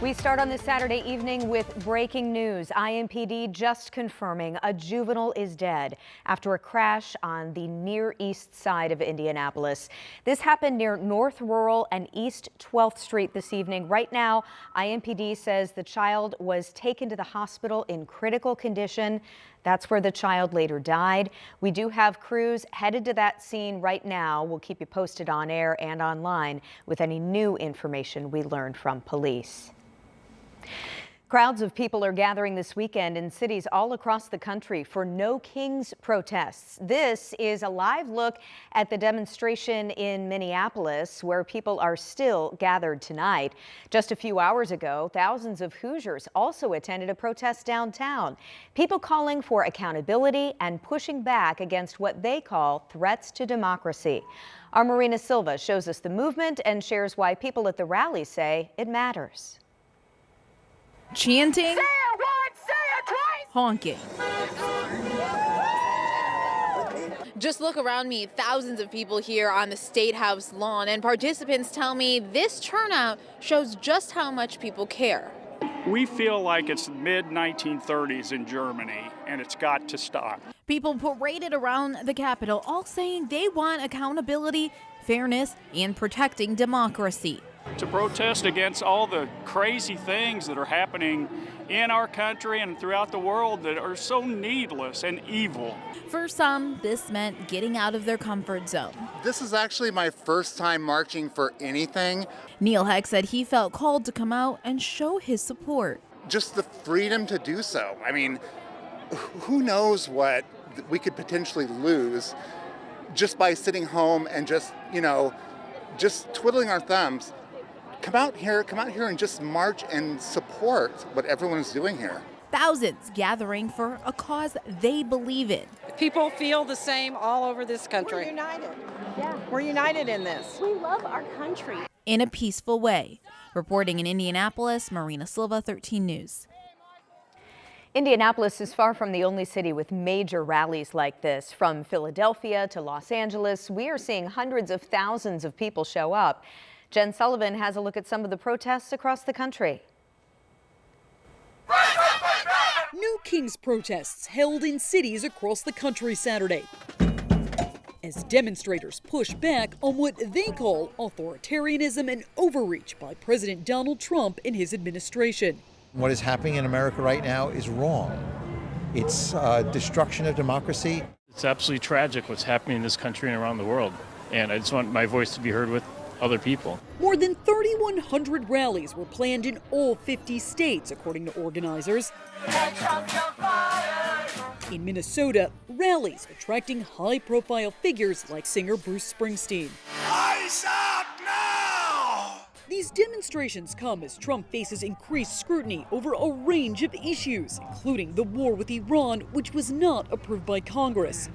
We start on this Saturday evening with breaking news. IMPD just confirming a juvenile is dead after a crash on the Near East side of Indianapolis. This happened near North Rural and East 12th Street this evening. Right now, IMPD says the child was taken to the hospital in critical condition. That's where the child later died. We do have crews headed to that scene right now. We'll keep you posted on air and online with any new information we learn from police. Crowds of people are gathering this weekend in cities all across the country for No Kings protests. This is a live look at the demonstration in Minneapolis, where people are still gathered tonight. Just a few hours ago, thousands of Hoosiers also attended a protest downtown. People calling for accountability and pushing back against what they call threats to democracy. Our Marina Silva shows us the movement and shares why people at the rally say it matters. Chanting, say it once, say it twice, honking. Just look around me, thousands of people here on the State House lawn, and participants tell me this turnout shows just how much people care. We feel like it's mid-1930s in Germany, and it's got to stop. People paraded around the Capitol, all saying they want accountability, fairness, and protecting democracy. To protest against all the crazy things that are happening in our country and throughout the world that are so needless and evil. For some, this meant getting out of their comfort zone. This is actually my first time marching for anything. Neil Heck said he felt called to come out and show his support. Just the freedom to do so. I mean, who knows what we could potentially lose just by sitting home and just twiddling our thumbs. Come out here and just march and support what everyone is doing here. Thousands gathering for a cause they believe in. People feel the same all over this country. We're united. Yeah, we're united in this. We love our country. In a peaceful way. Reporting in Indianapolis, Marina Silva, 13 News. Indianapolis is far from the only city with major rallies like this. From Philadelphia to Los Angeles, we are seeing hundreds of thousands of people show up. Jen Sullivan has a look at some of the protests across the country. No Kings protests held in cities across the country Saturday as demonstrators push back on what they call authoritarianism and overreach by President Donald Trump and his administration. What is happening in America right now is wrong. It's destruction of democracy. It's absolutely tragic what's happening in this country and around the world. And I just want my voice to be heard with other people. More than 3,100 rallies were planned in all 50 states, according to organizers. In Minnesota, rallies attracting high-profile figures like singer Bruce Springsteen. Ice out now! These demonstrations come as Trump faces increased scrutiny over a range of issues, including the war with Iran, which was not approved by Congress.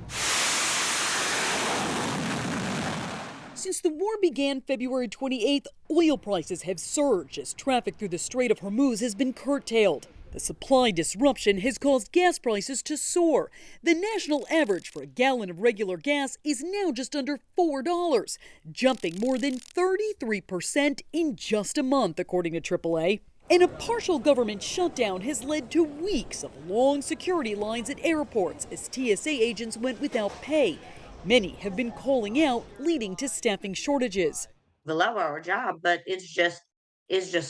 Since the war began February 28th, oil prices have surged as traffic through the Strait of Hormuz has been curtailed. The supply disruption has caused gas prices to soar. The national average for a gallon of regular gas is now just under $4, jumping more than 33% in just a month, according to AAA. And a partial government shutdown has led to weeks of long security lines at airports as TSA agents went without pay. Many have been calling out, leading to staffing shortages. We love our job, but it's just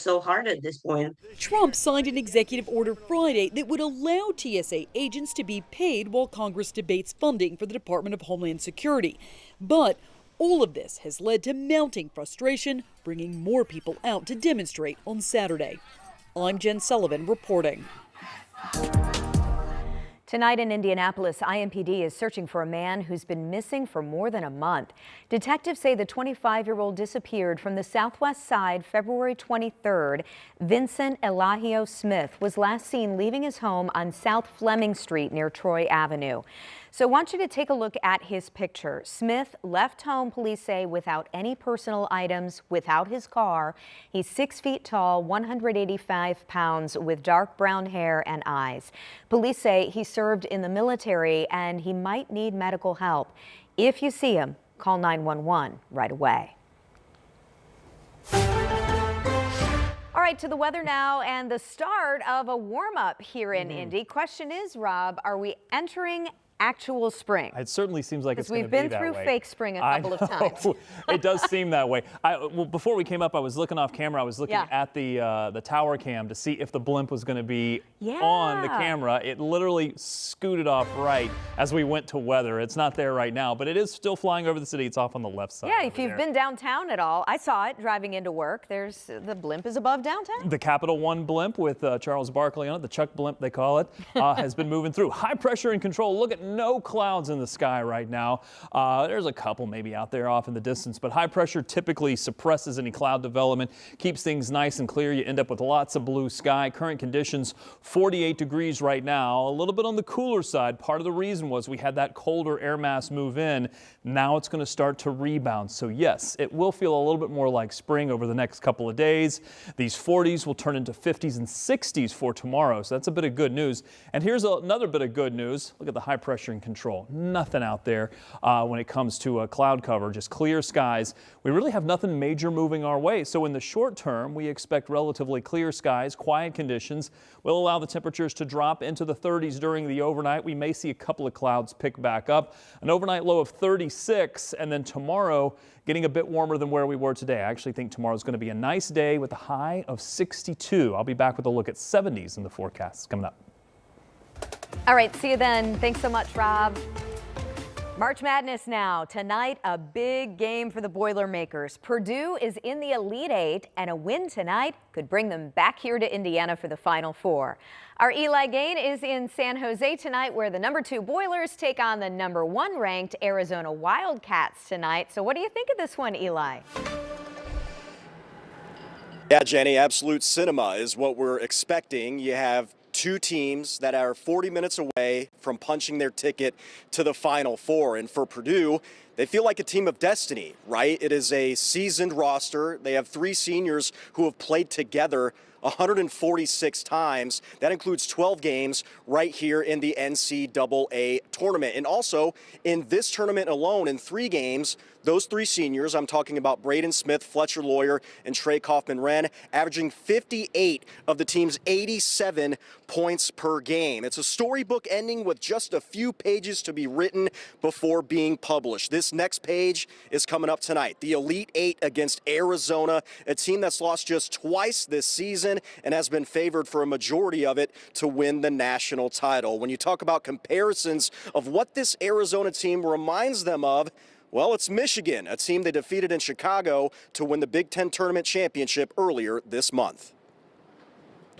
so hard at this point. Trump signed an executive order Friday that would allow TSA agents to be paid while Congress debates funding for the Department of Homeland Security. But all of this has led to mounting frustration, bringing more people out to demonstrate on Saturday. I'm Jen Sullivan reporting. Tonight in Indianapolis, IMPD is searching for a man who's been missing for more than a month. Detectives say the 25-year-old disappeared from the southwest side February 23rd. Vincent Elahio Smith was last seen leaving his home on South Fleming Street near Troy Avenue. So I want you to take a look at his picture. Smith left home, police say, without any personal items, without his car. He's 6 feet tall, 185 pounds, with dark brown hair and eyes. Police say he served in the military and he might need medical help. If you see him, call 911 right away. All right, to the weather now and the start of a warm-up here in Indy. Question is, Rob, are we entering actual spring? It certainly seems like it's going to we've be been that through way. fake spring a couple of times. It does seem that way. Well, before we came up, I was looking off camera. I was looking at the tower cam to see if the blimp was going to be on the camera. It literally scooted off right as we went to weather. It's not there right now, but it is still flying over the city. It's off on the left side. Yeah, if you've been downtown at all, I saw it driving into work. There's the blimp is above downtown. The Capital One blimp with Charles Barkley on it, the Chuck blimp they call it, has been moving through. High pressure and control. Look at no clouds in the sky right now. There's a couple maybe out there off in the distance, but high pressure typically suppresses any cloud development, keeps things nice and clear. You end up with lots of blue sky. Current conditions, 48 degrees right now, a little bit on the cooler side. Part of the reason was we had that colder air mass move in. Now it's going to start to rebound. So yes, it will feel a little bit more like spring over the next couple of days. These 40s will turn into 50s and 60s for tomorrow. So that's a bit of good news. And here's another bit of good news. Look at the high pressure and control. Nothing out there when it comes to cloud cover, just clear skies. We really have nothing major moving our way. So in the short term, we expect relatively clear skies, quiet conditions will allow the temperatures to drop into the 30s during the overnight. We may see a couple of clouds pick back up. An overnight low of 36, and then tomorrow getting a bit warmer than where we were today. I actually think tomorrow is going to be a nice day with a high of 62. I'll be back with a look at 70s in the forecast coming up. All right, see you then. Thanks so much, Rob. March Madness now. Tonight, a big game for the Boilermakers. Purdue is in the Elite Eight, and a win tonight could bring them back here to Indiana for the Final Four. Our Eli Gain is in San Jose tonight, where the #2 Boilers take on the #1 ranked Arizona Wildcats tonight. So what do you think of this one, Eli? Yeah, Jenny, absolute cinema is what we're expecting. You have two teams that are 40 minutes away from punching their ticket to the Final Four. And for Purdue, they feel like a team of destiny, right? It is a seasoned roster. They have 3 seniors who have played together 146 times. That includes 12 games right here in the NCAA tournament. And also in this tournament alone, in 3 games, those 3 seniors, I'm talking about Braden Smith, Fletcher Lawyer, and Trey Kaufman-Wren, averaging 58 of the team's 87 points per game. It's a storybook ending with just a few pages to be written before being published. This next page is coming up tonight. The Elite Eight against Arizona, a team that's lost just twice this season and has been favored for a majority of it to win the national title. When you talk about comparisons of what this Arizona team reminds them of, well, it's Michigan, a team they defeated in Chicago to win the Big Ten Tournament Championship earlier this month.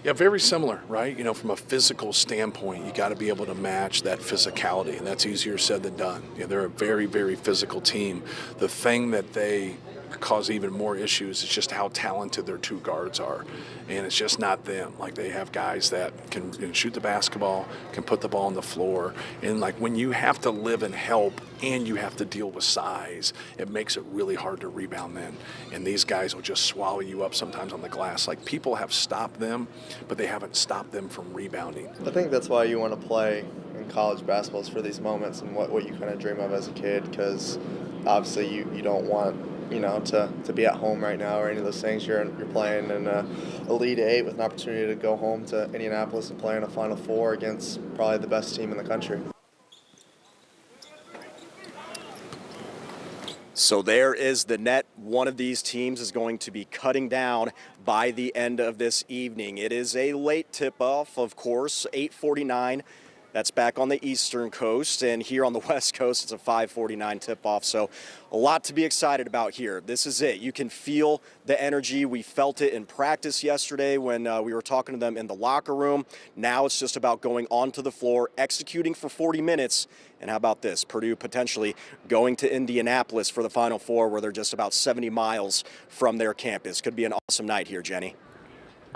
Yeah, very similar, right? You know, from a physical standpoint, you got to be able to match that physicality, and that's easier said than done. Yeah, they're a very, very physical team. The thing that they cause even more issues is just how talented their 2 guards are, and it's just not them. Like, they have guys that can shoot the basketball, can put the ball on the floor, and like when you have to live and help and you have to deal with size, it makes it really hard to rebound then. And these guys will just swallow you up sometimes on the glass. Like, people have stopped them, but they haven't stopped them from rebounding. I think that's why you want to play in college basketball, is for these moments and what you kind of dream of as a kid, because obviously you don't want, you know, to be at home right now or any of those things. You're playing in Elite Eight with an opportunity to go home to Indianapolis and play in a Final Four against probably the best team in the country. So there is the net. One of these teams is going to be cutting down by the end of this evening. It is a late tip-off, of course, 8:49. That's back on the Eastern Coast, and here on the West Coast, it's a 5:49 tip-off. So a lot to be excited about here. This is it. You can feel the energy. We felt it in practice yesterday when we were talking to them in the locker room. Now it's just about going onto the floor, executing for 40 minutes. And how about this? Purdue potentially going to Indianapolis for the Final Four, where they're just about 70 miles from their campus. Could be an awesome night here, Jenny.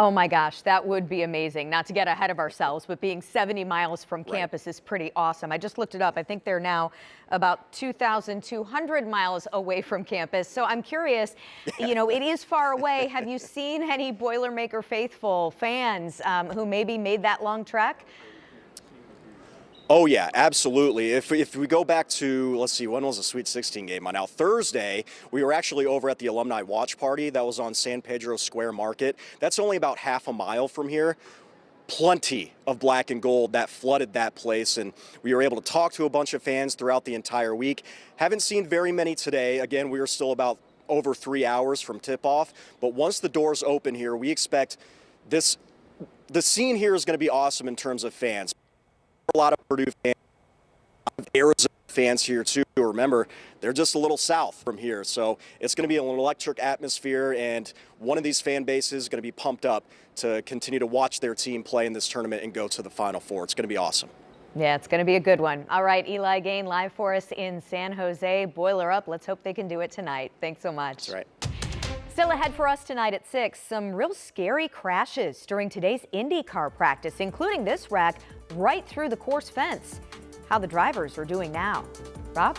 Oh my gosh, that would be amazing. Not to get ahead of ourselves, but being 70 miles from campus is pretty awesome. I just looked it up. I think they're now about 2,200 miles away from campus. So I'm curious, you know, it is far away. Have you seen any Boilermaker faithful fans who maybe made that long trek? Oh, yeah, absolutely. If we go back to, let's see, when was the Sweet 16 game on? Now, Thursday, we were actually over at the Alumni Watch Party that was on San Pedro Square Market. That's only about half a mile from here. Plenty of black and gold that flooded that place, and we were able to talk to a bunch of fans throughout the entire week. Haven't seen very many today. Again, we are still about over 3 hours from tip-off, but once the doors open here, we expect the scene here is going to be awesome in terms of fans. A lot of Purdue fans, a lot of Arizona fans here too. Remember, they're just a little south from here, so it's going to be an electric atmosphere, and one of these fan bases is going to be pumped up to continue to watch their team play in this tournament and go to the Final Four. It's going to be awesome. Yeah, it's going to be a good one. All right, Eli Gain live for us in San Jose. Boiler up. Let's hope they can do it tonight. Thanks so much. That's right. Still ahead for us tonight at 6, some real scary crashes during today's IndyCar practice, including this wreck right through the course fence. How the drivers are doing now. Rob?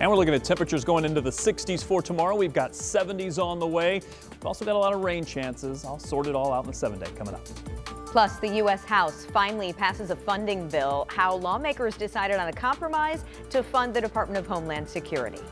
And we're looking at temperatures going into the 60s for tomorrow. We've got 70s on the way. We've also got a lot of rain chances. I'll sort it all out in the 7-day coming up. Plus, the U.S. House finally passes a funding bill. How lawmakers decided on a compromise to fund the Department of Homeland Security.